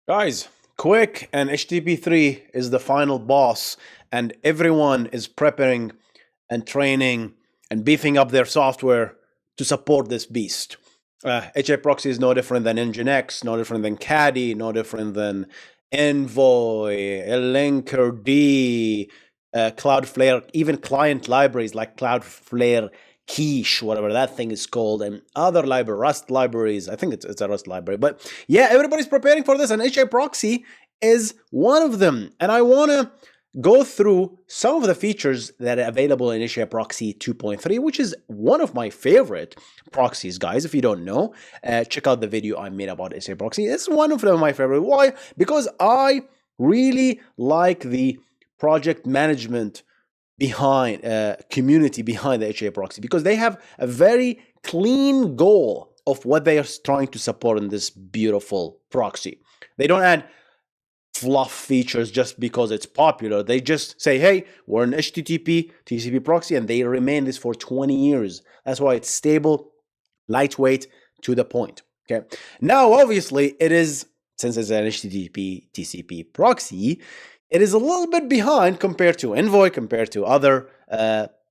Guys, QUIC and HTTP3 is the final boss, and everyone is preparing and training and beefing up their software to support this beast. HAProxy is no different than Nginx, no different than Caddy, no different than Envoy, Linkerd, Cloudflare, even client libraries like Cloudflare Quiche, whatever that thing is called, and other Rust libraries. I think it's a Rust library. But yeah, everybody's preparing for this, and HAProxy is one of them. And I want to go through some of the features that are available in HAProxy 2.3, which is one of my favorite proxies, guys. If you don't know, check out the video I made about HAProxy. It's one of my favorite. Why? Because I really like the project management behind community behind the HAProxy, because they have a very clean goal of what they are trying to support in this beautiful proxy. They don't add fluff features just because it's popular. They just say, hey, we're an HTTP TCP proxy, and they remain this for 20 years. That's why it's stable, lightweight, to the point. Okay. Now, obviously, it is, since it's an HTTP TCP proxy, it is a little bit behind compared to Envoy, compared to other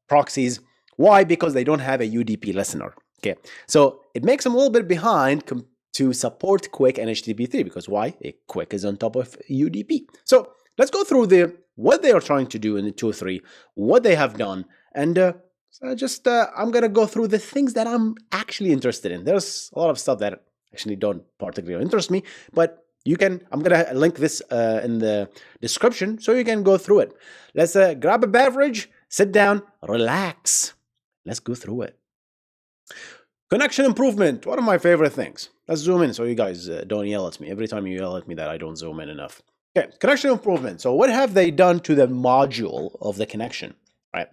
proxies. Why? Because they don't have a UDP listener. Okay, so it makes them a little bit behind to support QUIC and HTTP3. Because why? QUIC is on top of UDP. So let's go through what they are trying to do in the 2.3, what they have done, and I'm gonna go through the things that I'm actually interested in. There's a lot of stuff that actually don't particularly interest me, but I'm gonna link this in the description so you can go through it. Let's grab a beverage, sit down, relax. Let's go through it. Connection improvement, one of my favorite things. Let's zoom in so you guys don't yell at me. Every time you yell at me that I don't zoom in enough. Okay, connection improvement. So what have they done to the module of the connection? Right.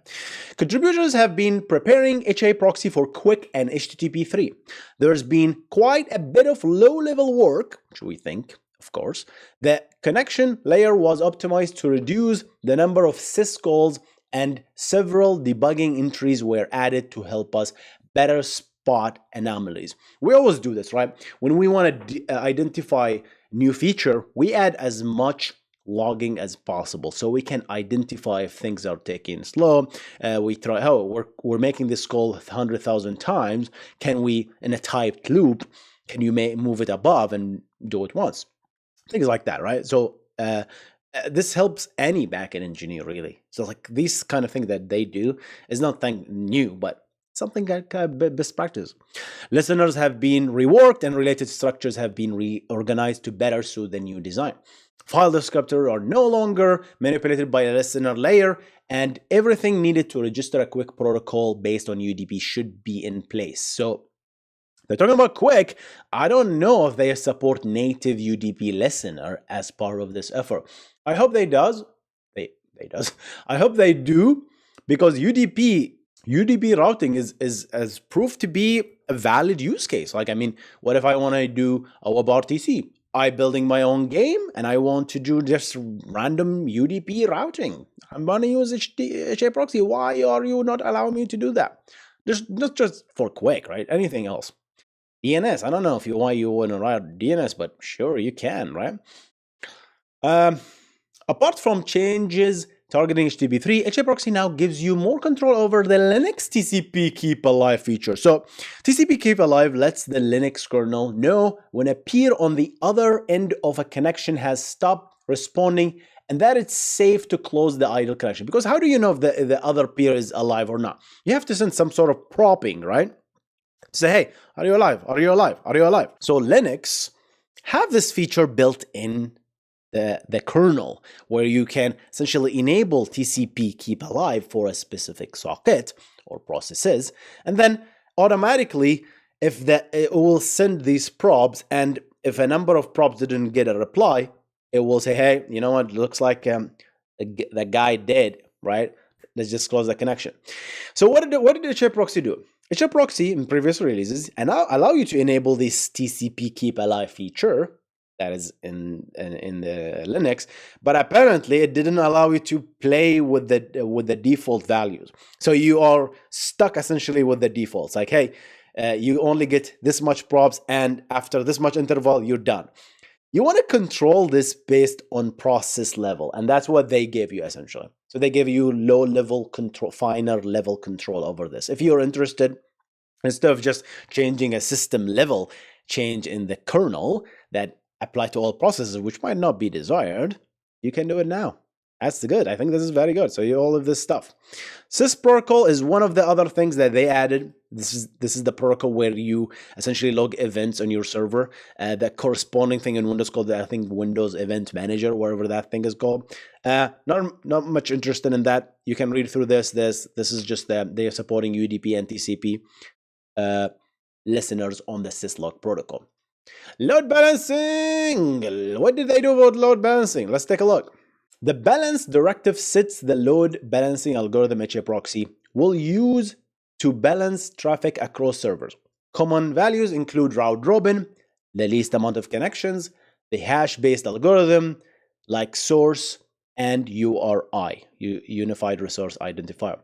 Contributors have been preparing HAProxy for QUIC and HTTP3. There's been quite a bit of low-level work, which we think, of course. The connection layer was optimized to reduce the number of syscalls, and several debugging entries were added to help us better spot anomalies. We always do this, right? When we want to identify new feature, we add as much logging as possible so we can identify if things are taking slow. We try, we're making this call 100,000 times. Can we, in a typed loop, can you move it above and do it once? Things like that, right? So this helps any backend engineer, really. So like these kind of things that they do is nothing new, but something like best practice. Listeners have been reworked and related structures have been reorganized to better suit the new design. File descriptors are no longer manipulated by a listener layer, and everything needed to register a QUIC protocol based on UDP should be in place. So they're talking about QUIC. I don't know if they support native UDP listener as part of this effort. I hope they does. They does. I hope they do, because UDP routing is proved to be a valid use case. Like, I mean, what if I want to do a WebRTC? I building my own game and I want to do just random UDP routing. I'm going to use HAProxy. Why are you not allowing me to do that? Not just for QUIC, right? Anything else. DNS. I don't know why you want to write DNS, but sure you can, right? Apart from changes targeting HTTP3, HAProxy now gives you more control over the Linux TCP Keep Alive feature. So TCP Keep Alive lets the Linux kernel know when a peer on the other end of a connection has stopped responding and that it's safe to close the idle connection. Because how do you know if the other peer is alive or not? You have to send some sort of prompting, right? Say, hey, are you alive? Are you alive? Are you alive? So Linux have this feature built in the kernel, where you can essentially enable TCP keep alive for a specific socket or processes, and then automatically it will send these probes, and if a number of probes didn't get a reply, it will say, hey, you know what, it looks like the guy dead, right? Let's just close the connection. So what did HAProxy do? HAProxy in previous releases allow you to enable this TCP keep alive feature that is in the Linux, but apparently it didn't allow you to play with the default values. So you are stuck essentially with the defaults. Like, hey, you only get this much props, and after this much interval, you're done. You want to control this based on process level, and that's what they give you essentially. So they give you low-level control, finer level control over this. If you're interested, instead of just changing a system level change in the kernel that apply to all processes, which might not be desired, you can do it now. That's good. I think this is very good. So you all of this stuff. Sys protocol is one of the other things that they added. This is the protocol where you essentially log events on your server. The corresponding thing in Windows called, I think, Windows Event Manager, whatever that thing is called. Not much interested in that. You can read through this. This is just that they are supporting UDP and TCP listeners on the Syslog protocol. Load balancing. What did they do about load balancing? Let's take a look. The balance directive sets the load balancing algorithm HAProxy will use to balance traffic across servers. Common values include round robin, the least amount of connections, the hash-based algorithm like source, and URI, Unified Resource Identifier.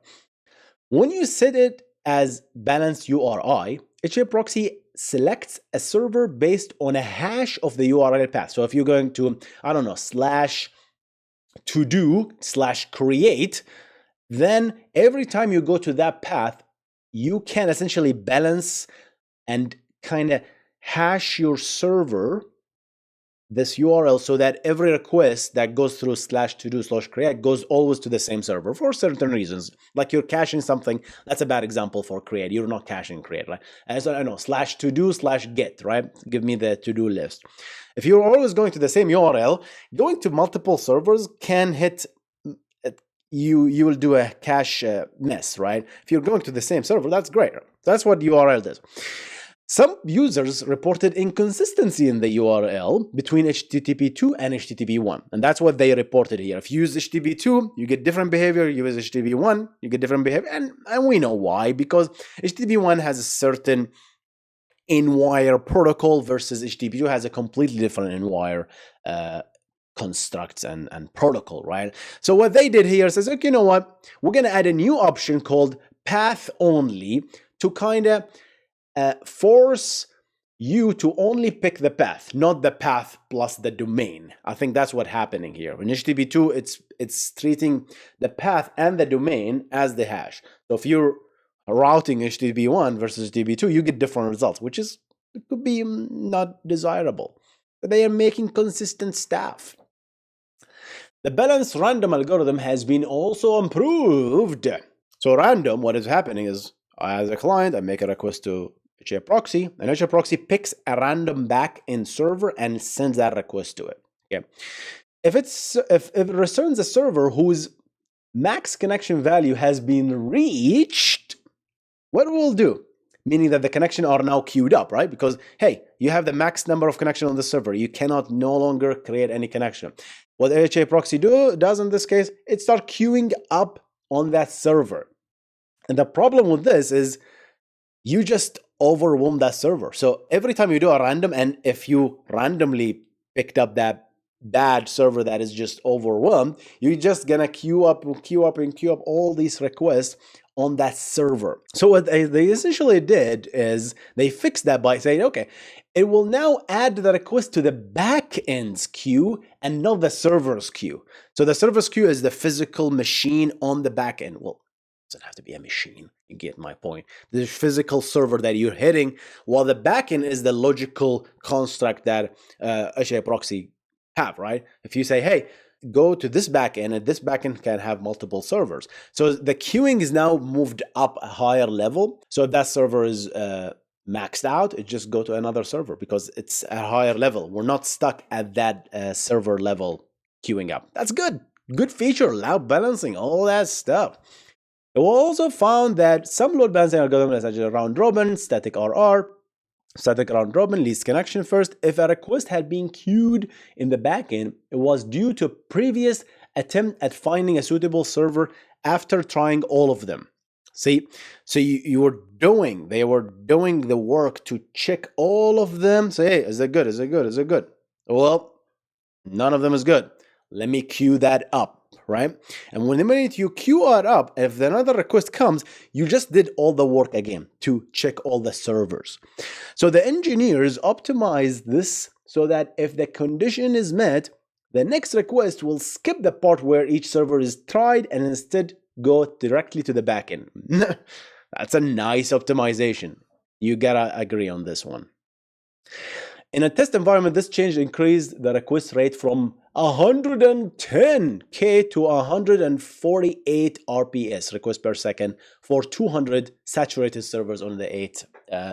When you set it as balanced URI, HAProxy selects a server based on a hash of the URL path. So if you're going to, I don't know, /to-do/create, then every time you go to that path, you can essentially balance and kind of hash your server, this URL, so that every request that goes through /to-do/create goes always to the same server for certain reasons. Like you're caching something, that's a bad example for create. You're not caching create, right? And so I know /to-do/get, right? Give me the to-do list. If you're always going to the same URL, going to multiple servers can hit, you will do a cache mess, right? If you're going to the same server, that's great. That's what URL does. Some users reported inconsistency in the URL between HTTP2 and HTTP1, and that's what they reported here. If you use HTTP2, you get different behavior. You use HTTP1, you get different behavior, and we know why, because HTTP1 has a certain in-wire protocol versus HTTP2 has a completely different in-wire constructs and protocol, right? So what they did here says, okay, you know what? We're going to add a new option called path only to kind of force you to only pick the path, not the path plus the domain. I think that's what's happening here. In HTTP2, it's treating the path and the domain as the hash. So if you're routing HTTP1 versus HTTP2, you get different results, which is, it could be not desirable. But they are making consistent stuff. The balanced random algorithm has been also improved. So random, what is happening is, as a client, I make a request to HAProxy, and HAProxy picks a random backend server and sends that request to it. Okay. If it returns a server whose max connection value has been reached, what it will do? Meaning that the connection are now queued up, right? Because, hey, you have the max number of connection on the server. You cannot no longer create any connection. What HAProxy does in this case, it starts queuing up on that server. And the problem with this is you just overwhelm that server. So every time you do a random, and if you randomly picked up that bad server that is just overwhelmed, you're just gonna queue up all these requests on that server. So what they essentially did is they fixed that by saying, okay, it will now add the request to the backend's queue and not the server's queue. So the server's queue is the physical machine on the backend. Well, it doesn't have to be a machine. You get my point. The physical server that you're hitting, while the backend is the logical construct that HAProxy have, right? If you say, hey, go to this backend, and this backend can have multiple servers. So the queuing is now moved up a higher level. So if that server is maxed out, it just go to another server because it's a higher level. We're not stuck at that server level queuing up. That's good. Good feature, loud balancing, all that stuff. We also found that some load balancing algorithms such as round robin, static RR, static round robin, least connection first. If a request had been queued in the backend, it was due to a previous attempt at finding a suitable server after trying all of them. See, so they were doing the work to check all of them. Say, hey, is it good? Is it good? Is it good? Well, none of them is good. Let me queue that up, right? And when the minute you queue it up, if another request comes, you just did all the work again to check all the servers. So the engineers optimized this so that if the condition is met, the next request will skip the part where each server is tried and instead go directly to the backend. That's a nice optimization. You gotta agree on this one. In a test environment, this change increased the request rate from 110K to 148 RPS, request per second, for 200 saturated servers on the 8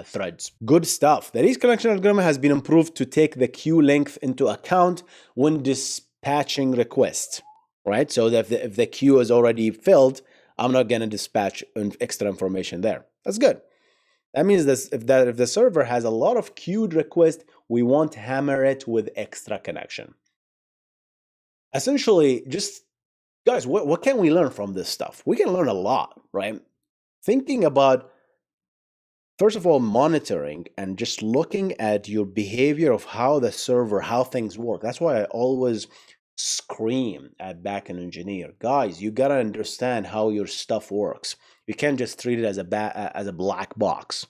threads. Good stuff. The least connection algorithm has been improved to take the queue length into account when dispatching requests, right? So that if the queue is already filled, I'm not going to dispatch extra information there. That's good. That means this, if the server has a lot of queued requests, we won't hammer it with extra connection. Essentially, just guys, what can we learn from this stuff? We can learn a lot, right? Thinking about, first of all, monitoring and just looking at your behavior of how the server, how things work. That's why I always scream at backend engineer, guys, you gotta understand how your stuff works. You can't just treat it as a black box,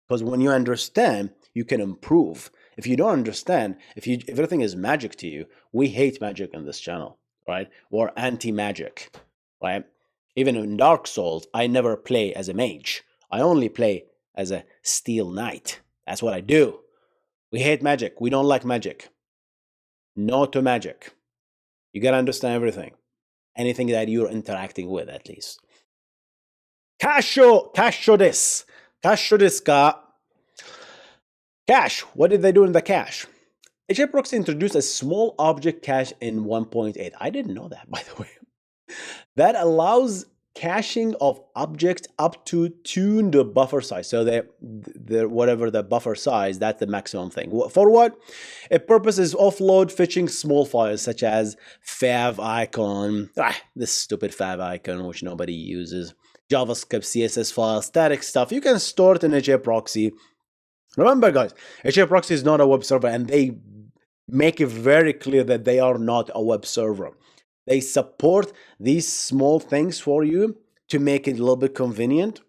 because when you understand, you can improve. If you don't understand, if everything is magic to you, we hate magic on this channel, right? We're anti-magic, right? Even in Dark Souls, I never play as a mage. I only play as a steel knight. That's what I do. We hate magic. We don't like magic. No to magic. You gotta understand everything. Anything that you're interacting with, at least. Cache this ka. Cache. What did they do in the cache? HAProxy introduced a small object cache in 1.8. I didn't know that, by the way. That allows caching of objects up to tune the buffer size. So whatever the buffer size, that's the maximum thing. For what? A purpose is offload fetching small files such as fav icon, this stupid fav icon which nobody uses, JavaScript, CSS files, static stuff. You can store it in HAProxy. Remember, guys, HAProxy is not a web server, and they make it very clear that they are not a web server. They support these small things for you to make it a little bit convenient,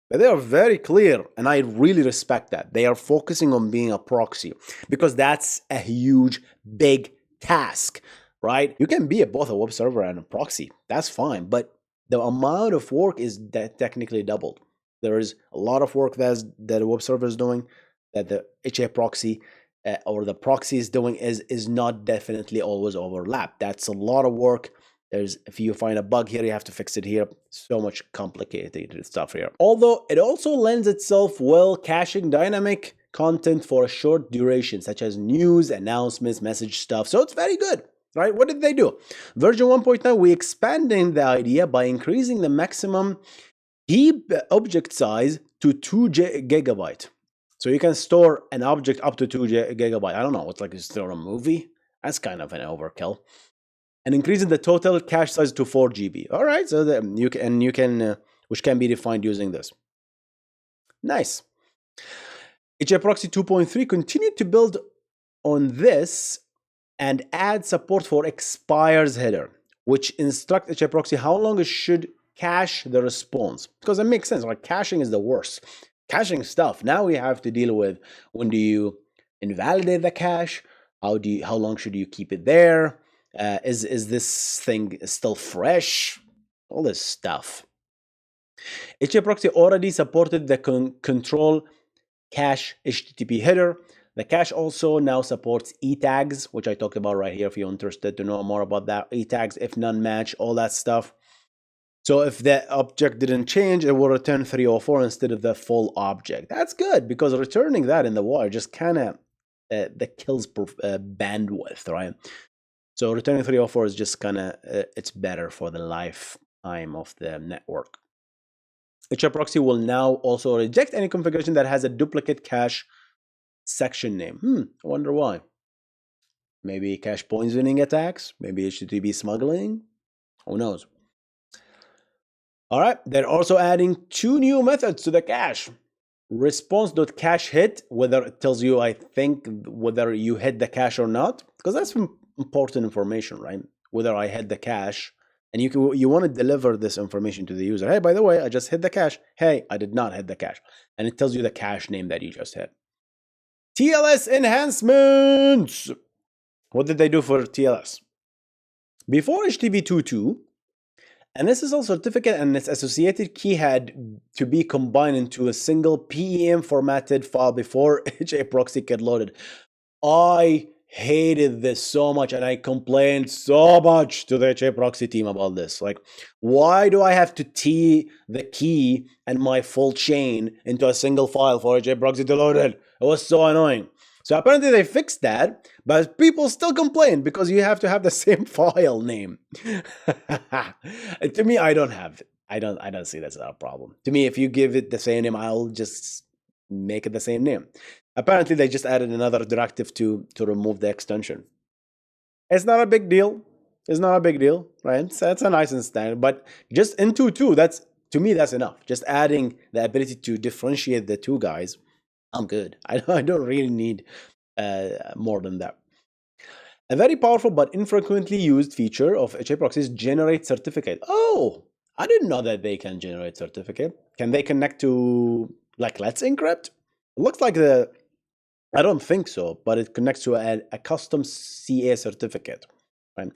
but they are very clear, and I really respect that. They are focusing on being a proxy because that's a huge, big task, right? You can be both a web server and a proxy. That's fine, but the amount of work is technically doubled. There is a lot of work that a web server is doing that the HAProxy or the proxy is doing is not definitely always overlap. That's a lot of work. If you find a bug here, you have to fix it here. So much complicated stuff here. Although it also lends itself well caching dynamic content for a short duration, such as news, announcements, message stuff. So it's very good, right? What did they do? Version 1.9, we expanding the idea by increasing the maximum heap object size to 2 gigabyte. So you can store an object up to 2 gigabyte. I don't know, it's like you store a movie. That's kind of an overkill. And increasing the total cache size to 4 GB. All right, so you can which can be defined using this. Nice. HAProxy 2.3 continued to build on this and add support for expires header, which instruct HAProxy how long it should cache the response. Because it makes sense, like caching is the worst. Caching stuff. Now we have to deal with when do you invalidate the cache? How long should you keep it there? Is this thing still fresh? All this stuff. HAProxy already supported the control cache HTTP header. The cache also now supports e-tags, which I talked about right here if you're interested to know more about that. E-tags, if none match, all that stuff. So if the object didn't change, it will return 304 instead of the full object. That's good, because returning that in the water just kind of that kills bandwidth, right? So returning 304 is just kind of, it's better for the lifetime of the network. HAProxy will now also reject any configuration that has a duplicate cache section name. I wonder why. Maybe cache poisoning attacks? Maybe HTTP smuggling? Who knows? All right, they're also adding 2 new methods to the cache. Response.cache hit, whether it tells you, I think, whether you hit the cache or not, because that's important information, right? Whether I hit the cache, and you want to deliver this information to the user. Hey, by the way, I just hit the cache. Hey, I did not hit the cache. And it tells you the cache name that you just hit. TLS Enhancements. What did they do for TLS? Before HTTP 2.2, an SSL certificate and its associated key had to be combined into a single PEM formatted file before HAProxy get loaded. I hated this so much, and I complained so much to the HAProxy team about this. Like, why do I have to key the key and my full chain into a single file for HAProxy to load it? It was so annoying. So apparently they fixed that, but people still complain because you have to have the same file name. To me, I don't see that's a problem. To me, if you give it the same name, I'll just make it the same name. Apparently, they just added another directive to remove the extension. It's not a big deal. It's not a big deal, right? So that's a nice standard. But just in 2.2, to me, that's enough. Just adding the ability to differentiate the two guys, I'm good. I don't really need more than that. A very powerful but infrequently used feature of HAProxy is generate certificate. Oh, I didn't know that they can generate certificate. Can they connect to, like, Let's Encrypt? It looks like I don't think so, but it connects to a custom CA certificate, right?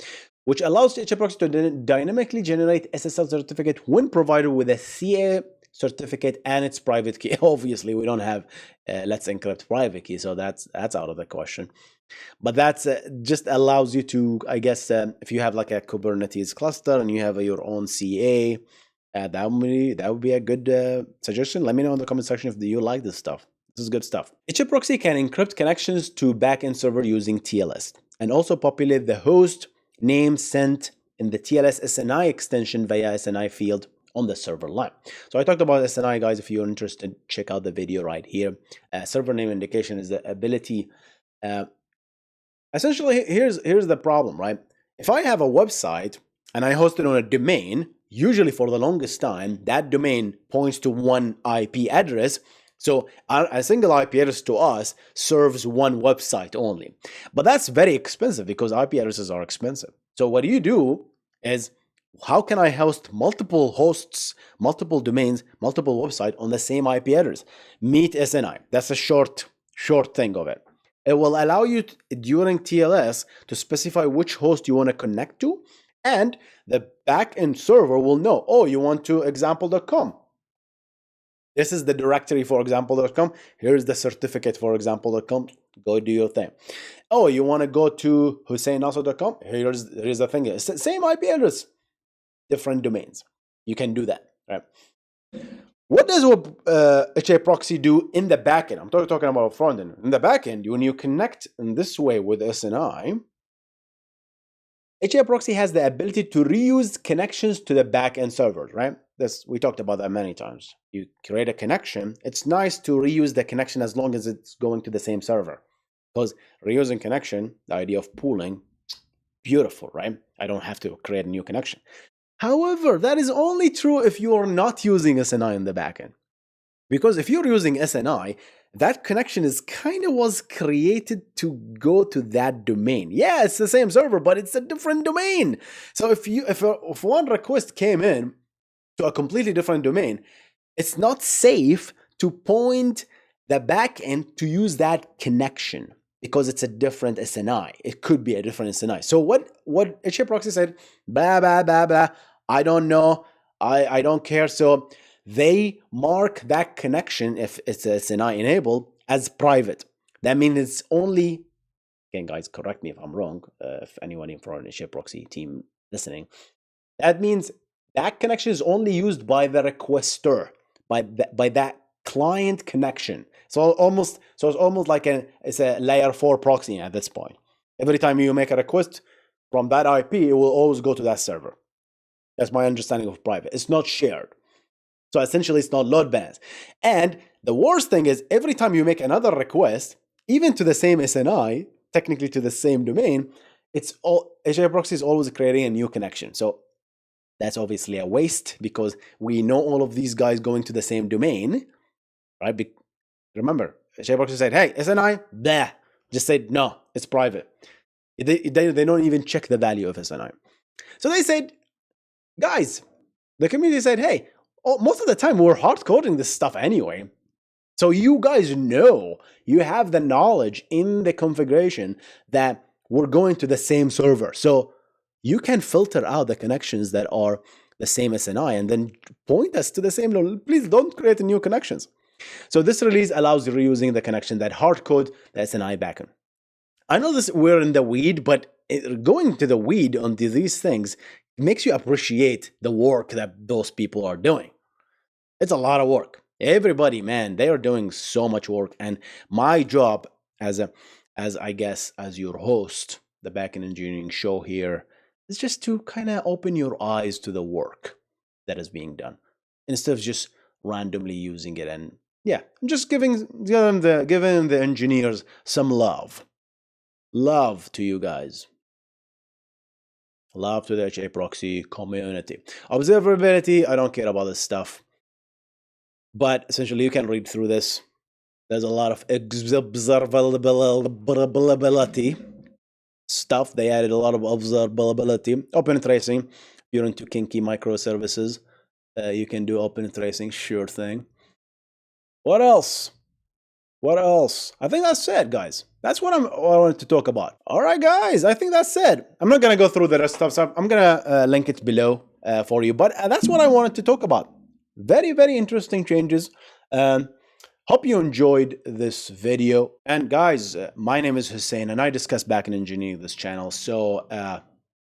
Which allows HAProxy to dynamically generate SSL certificate when provided with a CA certificate and its private key. Obviously, we don't have Let's Encrypt private key, so that's out of the question. But that's just allows you to, I guess, if you have like a Kubernetes cluster and you have your own CA, that would be a good suggestion. Let me know in the comment section if you like this stuff. This is good stuff. HAProxy can encrypt connections to backend server using TLS and also populate the host name sent in the TLS SNI extension via SNI field on the server line. So I talked about SNI, guys. If you're interested, check out the video right here. Server name indication is the ability. Essentially, here's the problem, right? If I have a website and I host it on a domain, usually for the longest time, that domain points to one IP address. So a single IP address to us serves one website only. But that's very expensive because IP addresses are expensive. So what you do is, how can I host multiple hosts, multiple domains, multiple websites on the same IP address? Meet SNI. That's a short thing of it. It will allow you during TLS to specify which host you want to connect to, and the backend server will know, oh, you want to example.com. This is the directory for example.com. Here's the certificate for example.com. Go do your thing. Oh, you want to go to HusseinNasser.com? Here's the thing. It's the same IP address, different domains. You can do that, right? What does HAProxy do in the backend? I'm talking about front end. In the backend, when you connect in this way with SNI, HAProxy has the ability to reuse connections to the backend servers, right? We talked about that many times. You create a connection. It's nice to reuse the connection as long as it's going to the same server. Because reusing connection, the idea of pooling, beautiful, right? I don't have to create a new connection. However, that is only true if you are not using SNI in the backend. Because if you're using SNI, that connection was created to go to that domain. Yeah, it's the same server, but it's a different domain. So if one request came in to a completely different domain, it's not safe to point the backend to use that connection because it's a different SNI. It could be a different SNI. So what HAProxy said, blah, blah, blah, blah, I don't know, I don't care. So they mark that connection, if it's a SNI enabled, as private. That means it's only, again, guys, correct me if I'm wrong, if anyone from the HAProxy team listening, that means that connection is only used by the requester, by that client connection. So it's almost like it's a layer 4 proxy at this point. Every time you make a request from that IP, it will always go to that server. That's my understanding of private. It's not shared. So essentially, it's not load balanced. And the worst thing is, every time you make another request, even to the same SNI, technically to the same domain, HAProxy is always creating a new connection. So that's obviously a waste because we know all of these guys going to the same domain, right? Remember, HAProxy said, hey, SNI, blah. Just said, no, it's private. They don't even check the value of SNI. So they said, guys, the community said, hey, most of the time we're hard coding this stuff anyway. So you guys know, you have the knowledge in the configuration that we're going to the same server. So you can filter out the connections that are the same SNI and then point us to the same level. Please don't create new connections. So this release allows reusing the connection that hardcode the SNI backend. I know this we're in the weed, but going to the weed onto these things makes you appreciate the work that those people are doing. It's a lot of work. Everybody, man, they are doing so much work. And my job as your host, the Backend Engineering Show here, is just to kind of open your eyes to the work that is being done instead of just randomly using it. And yeah, just giving the engineers some love. Love to you guys. Love to the HAProxy community. Observability, I don't care about this stuff. But essentially, you can read through this. There's a lot of observability stuff. They added a lot of observability. OpenTracing, if you're into kinky microservices, you can do OpenTracing, sure thing. What else? What else? I think that's it, guys. That's what I wanted to talk about. All right, guys, I think that's it. I'm not going to go through the rest of stuff. I'm going to link it below for you. But that's what I wanted to talk about. Very, very interesting changes. Hope you enjoyed this video. And guys, my name is Hussein, and I discuss backend engineering this channel. So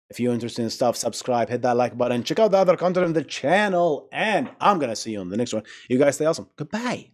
if you're interested in stuff, subscribe, hit that like button, check out the other content on the channel, and I'm going to see you on the next one. You guys stay awesome. Goodbye.